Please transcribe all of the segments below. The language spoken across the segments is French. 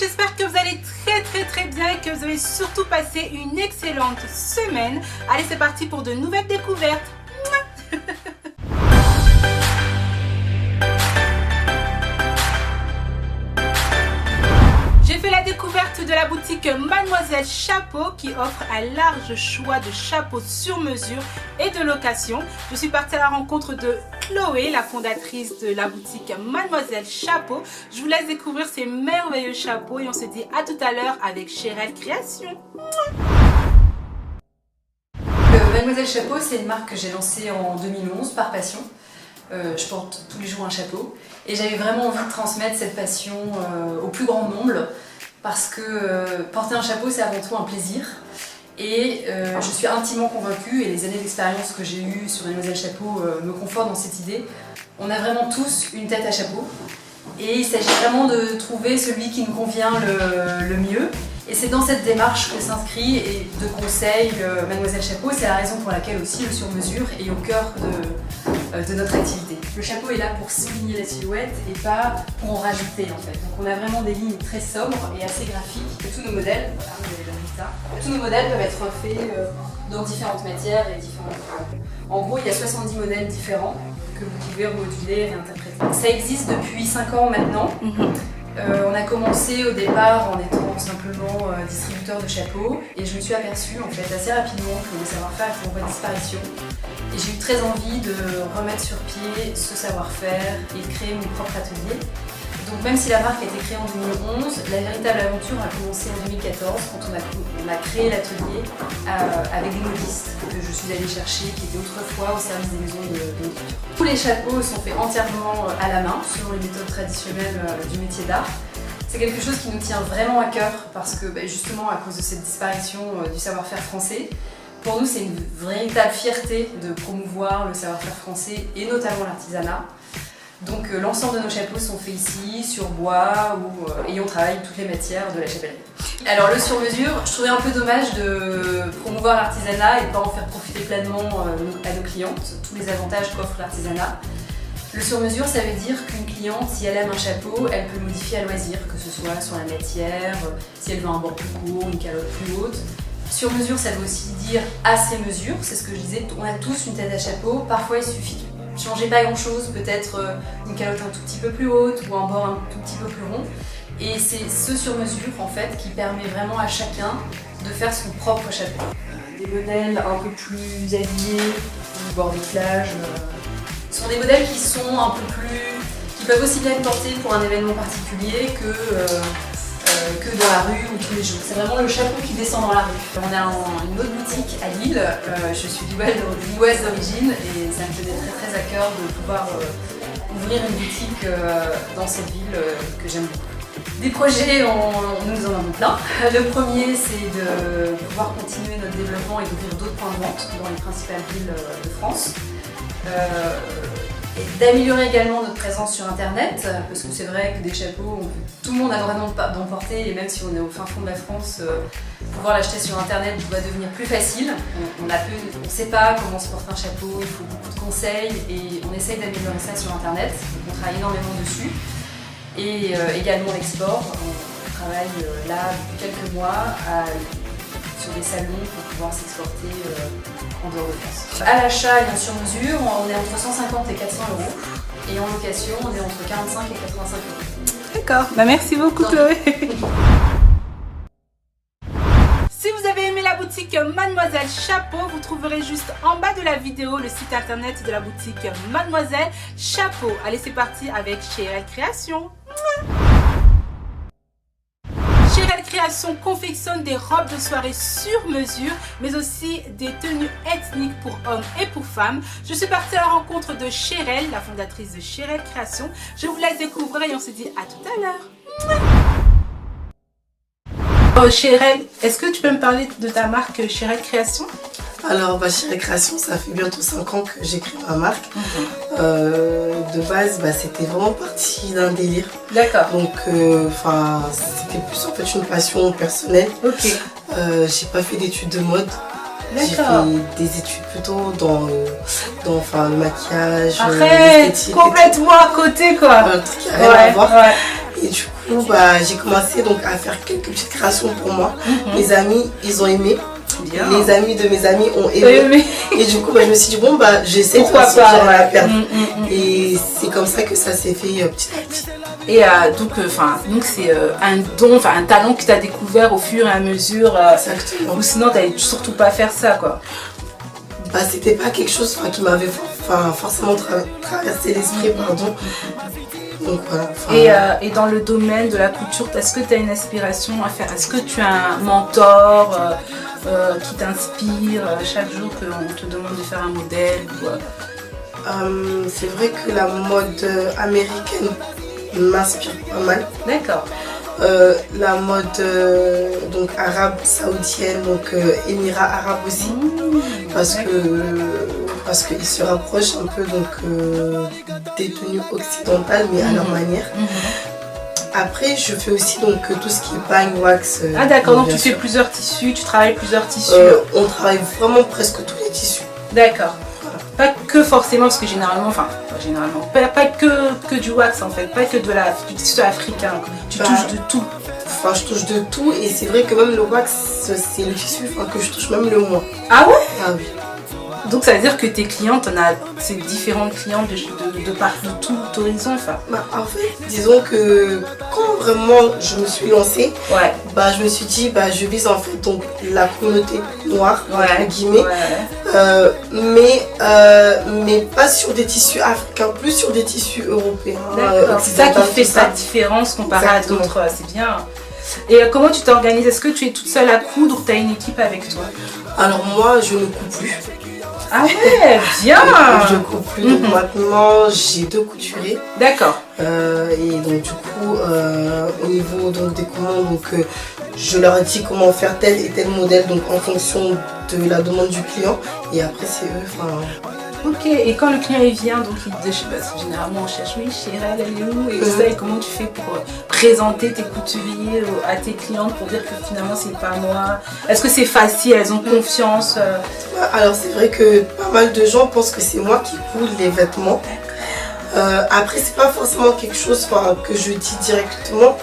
j'espère que vous allez très bien et que vous avez surtout passé une excellente semaine. Allez, c'est parti pour de nouvelles découvertes. J'ai fait la découverte de la boutique Mademoiselle Chapeau qui offre un large choix de chapeaux sur mesure et de location. Je suis partie à la rencontre de Chloé, la fondatrice de la boutique Mademoiselle Chapeau. Je vous laisse découvrir ces merveilleux chapeaux et on se dit à tout à l'heure avec Chérel Création. Mademoiselle Chapeau, c'est une marque que j'ai lancée en 2011 par passion. Je porte tous les jours un chapeau et j'avais vraiment envie de transmettre cette passion au plus grand nombre parce que porter un chapeau c'est avant tout un plaisir et je suis intimement convaincue et les années d'expérience que j'ai eues sur Mademoiselle Chapeau me confortent dans cette idée. On a vraiment tous une tête à chapeau et il s'agit vraiment de trouver celui qui nous convient le mieux. Et c'est dans cette démarche que s'inscrit et de conseil Mademoiselle Chapeau. C'est la raison pour laquelle aussi le sur-mesure est au cœur de notre activité. Le chapeau est là pour souligner la silhouette et pas pour en rajouter en fait. Donc on a vraiment des lignes très sobres et assez graphiques. Et tous nos modèles, voilà, vous avez vu ça. Tous nos modèles peuvent être faits dans différentes matières et différentes formes. En gros, il y a 70 modèles différents que vous pouvez remoduler et réinterpréter. Ça existe depuis 5 ans maintenant. On a commencé au départ en étant simplement distributeur de chapeaux et je me suis aperçue en fait assez rapidement que le savoir-faire était en voie de disparition et j'ai eu très envie de remettre sur pied ce savoir-faire et de créer mon propre atelier. Donc même si la marque a été créée en 2011, la véritable aventure a commencé en 2014 quand on a créé l'atelier avec des modistes que je suis allée chercher qui étaient autrefois au service des maisons de couture. Tous les chapeaux sont faits entièrement à la main selon les méthodes traditionnelles du métier d'art. C'est quelque chose qui nous tient vraiment à cœur parce que justement à cause de cette disparition du savoir-faire français, pour nous c'est une véritable fierté de promouvoir le savoir-faire français et notamment l'artisanat. Donc l'ensemble de nos chapeaux sont faits ici, sur bois, et on travaille toutes les matières de la chapellerie. Alors le sur-mesure, je trouvais un peu dommage de promouvoir l'artisanat et de pas en faire profiter pleinement à nos clientes, tous les avantages qu'offre l'artisanat. Le sur-mesure, ça veut dire qu'une cliente, si elle aime un chapeau, elle peut le modifier à loisir, que ce soit sur la matière, si elle veut un bord plus court, une calotte plus haute. Sur-mesure, ça veut aussi dire à ses mesures, c'est ce que je disais, on a tous une tête à chapeau, parfois il suffit de changer pas grand chose, peut-être une calotte un tout petit peu plus haute ou un bord un tout petit peu plus rond. Et c'est ce sur-mesure en fait qui permet vraiment à chacun de faire son propre chapeau. Des modèles un peu plus habillés, bord de plage, ce sont des modèles qui sont un peu plus, qui peuvent aussi bien être portés pour un événement particulier que dans la rue ou tous les jours. C'est vraiment le chapeau qui descend dans la rue. On a une autre boutique à Lille, je suis lilloise d'origine et ça me tenait très à cœur de pouvoir ouvrir une boutique dans cette ville que j'aime beaucoup. Des projets, nous en avons plein. Le premier, c'est de pouvoir continuer notre développement et d'ouvrir d'autres points de vente dans les principales villes de France. Et d'améliorer également notre présence sur internet, parce que c'est vrai que des chapeaux, tout le monde a le droit d'en porter, et même si on est au fin fond de la France, pouvoir l'acheter sur internet doit devenir plus facile. On ne sait pas comment se porte un chapeau, il faut beaucoup de conseils, et on essaye d'améliorer ça sur internet, donc on travaille énormément dessus. Et également l'export, on travaille là depuis quelques mois sur des salons pour pouvoir s'exporter en dehors de France. À l'achat et en sur-mesure, on est entre 150 et 400 euros et en location, on est entre 45 et 85 euros. D'accord, merci beaucoup Chloé. Si vous avez aimé la boutique Mademoiselle Chapeau, vous trouverez juste en bas de la vidéo le site internet de la boutique Mademoiselle Chapeau. Allez, c'est parti avec Chérel Création. Chérel Création confectionne des robes de soirée sur mesure, mais aussi des tenues ethniques pour hommes et pour femmes. Je suis partie à la rencontre de Chérel, la fondatrice de Chérel Création. Je vous laisse découvrir et on se dit à tout à l'heure. Chérel, est-ce que tu peux me parler de ta marque Chérel Création? Alors, Chérel Création, ça fait bientôt 5 ans que j'ai créé ma marque. De base, c'était vraiment parti d'un délire. D'accord. Donc, c'était plus en fait une passion personnelle. Ok. J'ai pas fait d'études de mode. J'ai fait des études plutôt dans le maquillage, l'esthétique. Complètement à côté quoi. Un truc qui n'a rien à voir. Ouais. Et du coup, coup, bah, j'ai commencé donc à faire quelques petites créations pour moi. Mes amis, ils ont aimé. Bien. Les amis de mes amis ont aimé. Et du coup, bah, je me suis dit, bon, bah, j'essaie de pourquoi façon, pas, j'arrive à ouais. perdre. Et c'est comme ça que ça s'est fait petit à petit. Et donc c'est un don, enfin un talent que tu as découvert au fur et à mesure. Exactement. Ou sinon, tu n'allais surtout pas faire ça, quoi. Bah, c'était pas quelque chose qui m'avait forcément traversé l'esprit, pardon. Donc voilà. Et dans le domaine de la couture, est-ce que tu as une aspiration à faire? Est-ce que tu as un mentor qui t'inspire chaque jour qu'on te demande de faire un modèle c'est vrai que la mode américaine m'inspire pas mal. D'accord. La mode donc arabe, saoudienne, donc Émirats arabes aussi, parce qu'ils se rapprochent un peu donc des tenues occidentales, mais à leur manière. Après, je fais aussi donc tout ce qui est pagne, wax. Ah d'accord, donc tu sûr. fais plusieurs tissus, tu travailles plusieurs tissus. On travaille vraiment presque tous les tissus. D'accord. Pas que forcément, parce que généralement, pas que du wax en fait, pas que du tissu africain. Tu touches de tout. Enfin, je touche de tout et c'est vrai que même le wax, c'est le tissu que je touche même le moins. Ah ouais? Ah oui. Donc ça veut dire que tes clientes, c'est différentes clientes de partout, de tout horizon, enfin. Bah, en fait, disons que quand vraiment je me suis lancée, Ouais. bah, je me suis dit, bah, je vise en fait donc la communauté noire, entre guillemets, mais pas sur des tissus africains, plus sur des tissus européens. D'accord, c'est ça qui fait sa différence comparé à d'autres, c'est bien. Et comment tu t'organises? Est-ce que tu es toute seule à coudre ou tu as une équipe avec toi? Alors moi, je ne couds plus. Ah ouais, bien. Je couds plus, donc maintenant j'ai 2 couturiers. D'accord. Et donc du coup, au niveau donc, des commandes, donc, je leur dis comment faire tel et tel modèle donc, en fonction de la demande du client. Et après c'est eux. Ok, et quand le client il vient, donc généralement on cherche, oui, Chirel, elle est où? Et tout ça, et comment tu fais pour présenter tes couturiers à tes clientes pour dire que finalement c'est pas moi? Est-ce que c'est facile? Elles ont confiance? Alors c'est vrai que pas mal de gens pensent que c'est moi qui coud les vêtements. Après c'est pas forcément quelque chose que je dis directement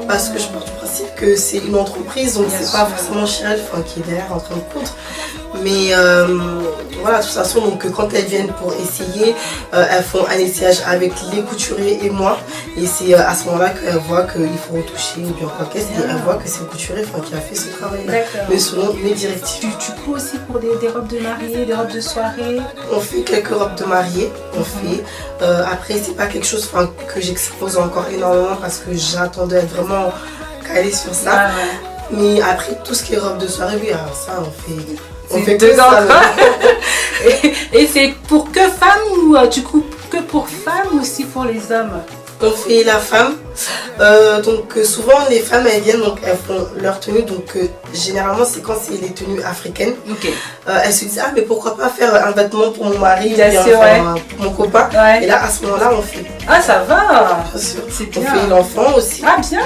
parce que je pars du principe que c'est une entreprise, donc c'est pas forcément Chirel qui est derrière en train de coudre. Mais voilà, de toute façon, donc, quand elles viennent pour essayer, elles font un essayage avec les couturiers et moi. Et c'est à ce moment-là qu'elles voient qu'il faut retoucher ou bien quoi qu'est-ce. Et elles voient que c'est le couturier qui a fait ce travail-là. Mais selon mes directives. Tu couds aussi pour des robes de mariée, des robes de soirée? On fait quelques robes de mariée. Après, c'est pas quelque chose que j'expose encore énormément parce que j'attends d'être vraiment calée sur ça. Mais après, tout ce qui est robe de soirée, oui, alors ça, on fait deux que ça. Et c'est pour que femmes ou tu coupes que pour femmes ou aussi pour les hommes? On fait la femme. Donc souvent les femmes elles viennent, donc elles font leur tenue. Donc généralement c'est quand c'est les tenues africaines. Elles se disent mais pourquoi pas faire un vêtement pour mon mari, pour mon copain. Et là à ce moment-là on fait. Ah ça va. Bien sûr. On fait l'enfant aussi. Ah bien.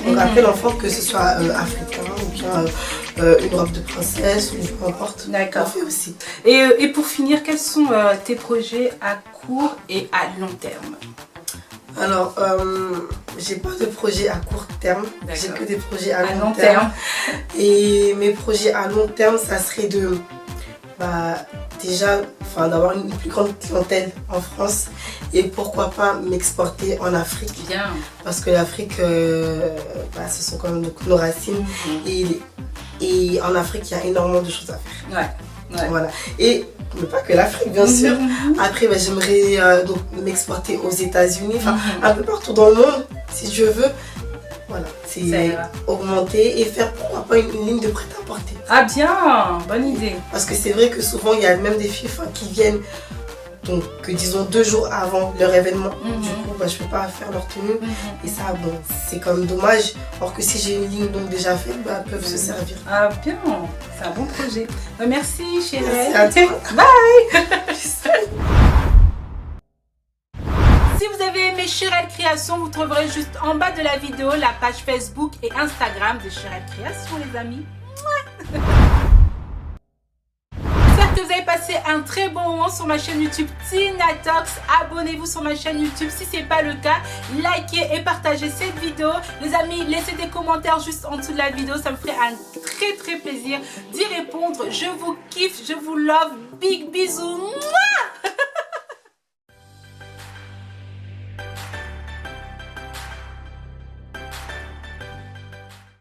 On appelle l'enfant que ce soit africain ou bien une robe de princesse ou peu importe. D'accord. On fait aussi. Et pour finir, quels sont tes projets à court et à long terme? Alors, j'ai pas de projet à court terme, j'ai que des projets à long terme. Et mes projets à long terme, ça serait de déjà d'avoir une plus grande clientèle en France et pourquoi pas m'exporter en Afrique. Bien. Parce que l'Afrique, ce sont quand même nos racines et en Afrique, il y a énormément de choses à faire. Voilà. Et mais pas que l'Afrique bien sûr. Après j'aimerais donc m'exporter aux États-Unis, un peu partout dans le monde si Dieu veut. Voilà, c'est augmenter et faire pourquoi pas une ligne de prêt-à-porter. Ah bien, bonne idée. Parce que c'est vrai que souvent il y a même des filles qui viennent donc disons 2 jours avant leur événement. Du coup je peux pas faire leur tenue et ça c'est quand même dommage. Alors que si j'ai une ligne donc déjà faite, elles peuvent se servir. Ah bien, c'est un bon projet. Merci Chirel. Merci à toi. Bye. Si vous avez aimé Chirel Création, vous trouverez juste en bas de la vidéo la page Facebook et Instagram de Chirel Création les amis. J'espère que vous avez passé un très bon moment sur ma chaîne YouTube Tina Talks. Abonnez-vous sur ma chaîne YouTube si ce n'est pas le cas. Likez et partagez cette vidéo. Les amis, laissez des commentaires juste en dessous de la vidéo. Ça me ferait un très plaisir d'y répondre. Je vous kiffe, je vous love. Big bisous.